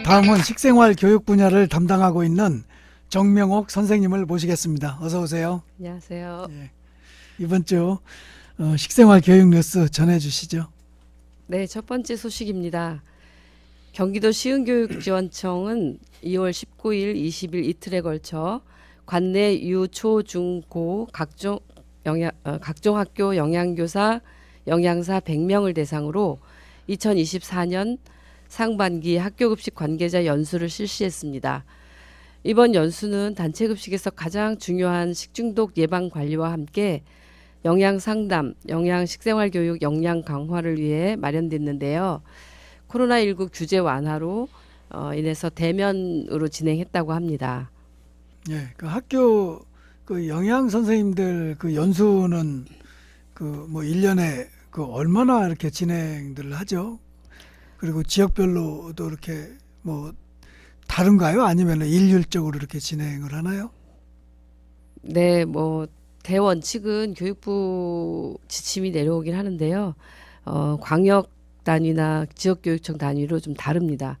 다음은 식생활 교육 분야를 담당하고 있는 정명옥 선생님을 모시겠습니다. 어서 오세요. 안녕하세요. 예, 이번 주 식생활 교육 뉴스 전해주시죠. 네, 첫 번째 소식입니다. 경기도 시흥교육지원청은 2월 19일, 20일 이틀에 걸쳐 관내 유, 초, 중, 고 각종 학교 영양교사, 영양사 100명을 대상으로 2024년 상반기 학교급식 관계자 연수를 실시했습니다. 이번 연수는 단체급식에서 가장 중요한 식중독 예방 관리와 함께 영양 상담, 영양 식생활 교육, 역량 강화를 위해 마련됐는데요. 코로나19 규제 완화로 인해서 대면으로 진행했다고 합니다. 예, 그 학교 그 영양 선생님들 그 연수는 그 뭐 1년에 그 얼마나 이렇게 진행들을 하죠? 그리고 지역별로도 이렇게 뭐 다른가요? 아니면 일률적으로 이렇게 진행을 하나요? 네, 뭐 대원칙은 교육부 지침이 내려오긴 하는데요. 광역 단위나 지역교육청 단위로 좀 다릅니다.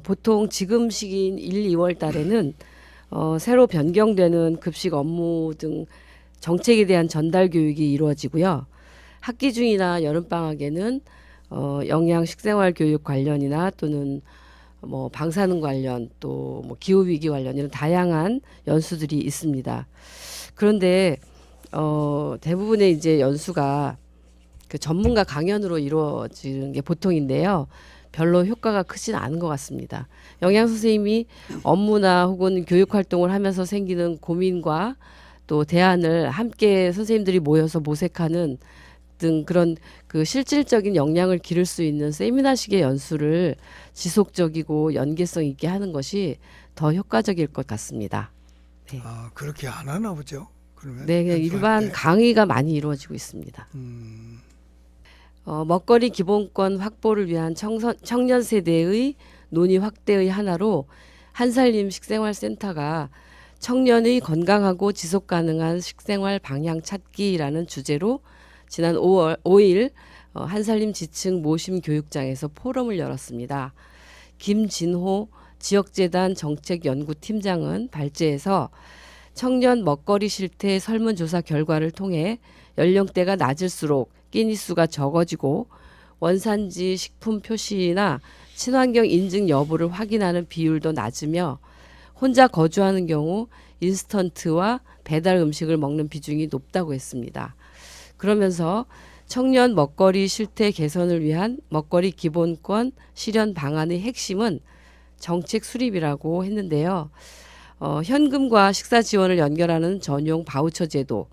보통 지금 시기인 1, 2월 달에는 새로 변경되는 급식 업무 등 정책에 대한 전달 교육이 이루어지고요. 학기 중이나 여름방학에는 영양 식생활 교육 관련이나 또는 뭐 방사능 관련 또 뭐 기후 위기 관련 이런 다양한 연수들이 있습니다. 그런데 대부분의 이제 연수가 그 전문가 강연으로 이루어지는 게 보통인데요. 별로 효과가 크진 않은 것 같습니다. 영양 선생님이 업무나 혹은 교육 활동을 하면서 생기는 고민과 또 대안을 함께 선생님들이 모여서 모색하는 등 그런 그 실질적인 역량을 기를 수 있는 세미나식의 연수를 지속적이고 연계성 있게 하는 것이 더 효과적일 것 같습니다. 네, 아, 그렇게 안 하나 보죠. 그러면 네, 그냥 연수할 일반 때. 강의가 많이 이루어지고 있습니다. 먹거리 기본권 확보를 위한 청년 세대의 논의 확대의 하나로 한살림 식생활센터가 청년의 건강하고 지속 가능한 식생활 방향 찾기라는 주제로 지난 5일 한살림 지층 모심 교육장에서 포럼을 열었습니다. 김진호 지역재단 정책연구팀장은 발제에서 청년 먹거리 실태 설문조사 결과를 통해 연령대가 낮을수록 끼니 수가 적어지고 원산지 식품 표시나 친환경 인증 여부를 확인하는 비율도 낮으며 혼자 거주하는 경우 인스턴트와 배달 음식을 먹는 비중이 높다고 했습니다. 그러면서 청년 먹거리 실태 개선을 위한 먹거리 기본권 실현 방안의 핵심은 정책 수립이라고 했는데요. 현금과 식사 지원을 연결하는 전용 바우처 제도,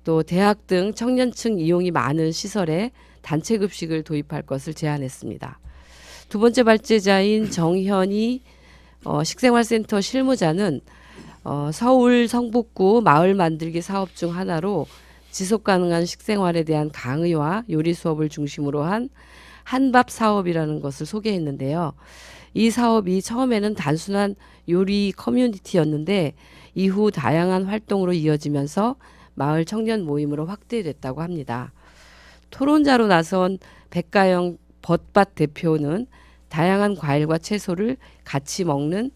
또 대학 등 청년층 이용이 많은 시설에 단체 급식을 도입할 것을 제안했습니다. 두 번째 발제자인 정현희 식생활센터 실무자는 서울 성북구 마을 만들기 사업 중 하나로 지속 가능한 식생활에 대한 강의와 요리 수업을 중심으로 한 한밥 사업이라는 것을 소개했는데요. 이 사업이 처음에는 단순한 요리 커뮤니티였는데 이후 다양한 활동으로 이어지면서 마을 청년 모임으로 확대됐다고 합니다. 토론자로 나선 백가영 벗밭 대표는 다양한 과일과 채소를 같이 먹는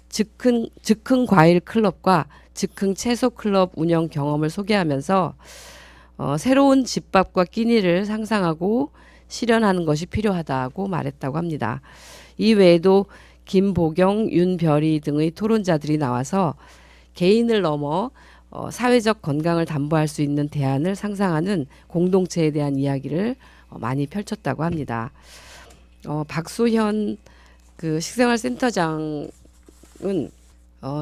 즉흥 과일 클럽과 즉흥 채소 클럽 운영 경험을 소개하면서 새로운 집밥과 끼니를 상상하고 실현하는 것이 필요하다고 말했다고 합니다. 이 외에도 김보경, 윤별이 등의 토론자들이 나와서 개인을 넘어 사회적 건강을 담보할 수 있는 대안을 상상하는 공동체에 대한 이야기를 많이 펼쳤다고 합니다. 박수현 그 식생활센터장은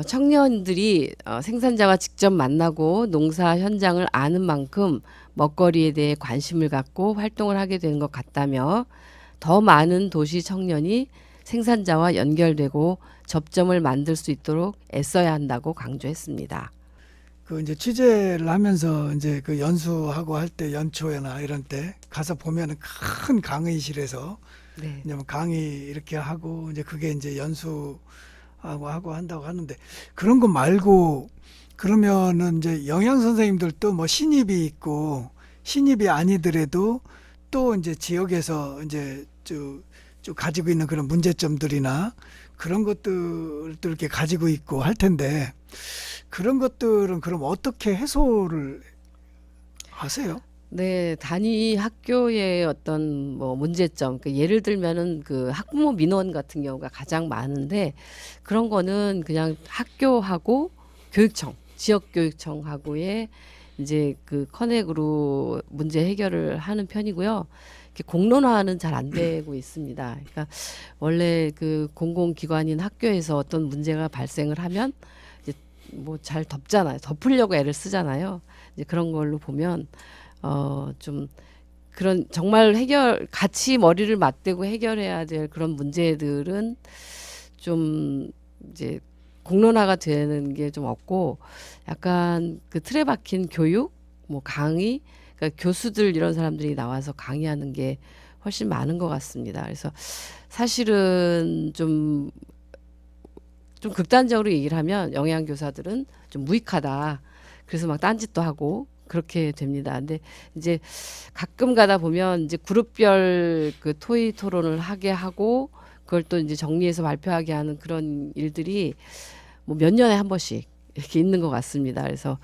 청년들이 생산자와 직접 만나고 농사 현장을 아는 만큼 먹거리에 대해 관심을 갖고 활동을 하게 되는 것 같다며 더 많은 도시 청년이 생산자와 연결되고 접점을 만들 수 있도록 애써야 한다고 강조했습니다. 그 이제 취재를 하면서 이제 그 연수하고 할 때 연초에나 이런 때 가서 보면은 큰 강의실에서 네. 이제 뭐 강의 이렇게 하고 이제 그게 이제 연수하고 한다고 하는데 그런 거 말고 그러면은 이제 영양 선생님들도 뭐 신입이 있고 신입이 아니더라도 또 이제 지역에서 이제 좀 가지고 있는 그런 문제점들이나 그런 것들도 이렇게 가지고 있고 할 텐데 그런 것들은 그럼 어떻게 해소를 하세요? 네, 단위 학교의 어떤 뭐 문제점, 그 예를 들면은 그 학부모 민원 같은 경우가 가장 많은데 그런 거는 그냥 학교하고 교육청, 지역교육청하고의 이제 그 커넥으로 문제 해결을 하는 편이고요. 이렇게 공론화는 잘 안 되고 있습니다. 그러니까 원래 그 공공기관인 학교에서 어떤 문제가 발생을 하면 이제 뭐 잘 덮잖아요. 덮으려고 애를 쓰잖아요. 이제 그런 걸로 보면 좀 그런 정말 같이 머리를 맞대고 해결해야 될 그런 문제들은 좀 이제 공론화가 되는 게 좀 없고 약간 그 틀에 박힌 교육, 뭐 강의, 그러니까 교수들 이런 사람들이 나와서 강의하는 게 훨씬 많은 것 같습니다. 그래서 사실은 좀 극단적으로 얘기를 하면 영양교사들은 좀 무익하다. 그래서 막 딴짓도 하고 그렇게 됩니다. 근데 이제 가끔 가다 보면 이제 그룹별 그 토의 토론을 하게 하고 그걸 또 이제 정리해서 발표하게 하는 그런 일들이 뭐 몇 년에 한 번씩 이렇게 있는 것 같습니다. 그래서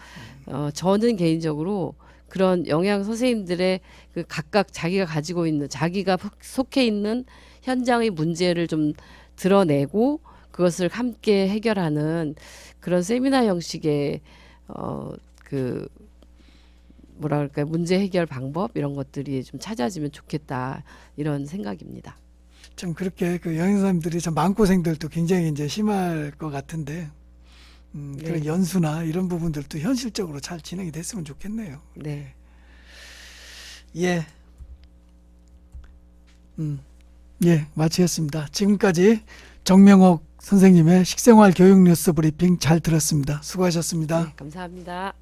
저는 개인적으로 그런 영양 선생님들의 그 각각 자기가 가지고 있는 자기가 속해 있는 현장의 문제를 좀 드러내고 그것을 함께 해결하는 그런 세미나 형식의 그 뭐라 그럴까요? 문제 해결 방법 이런 것들이 좀 찾아지면 좋겠다 이런 생각입니다. 참 그렇게 그 영양사님들이 참 마음고생들도 굉장히 이제 심할 것 같은데 그런 네. 연수나 이런 부분들도 현실적으로 잘 진행이 됐으면 좋겠네요. 네. 예. 예, 마치겠습니다. 지금까지 정명옥 선생님의 식생활 교육 뉴스 브리핑 잘 들었습니다. 수고하셨습니다. 네, 감사합니다.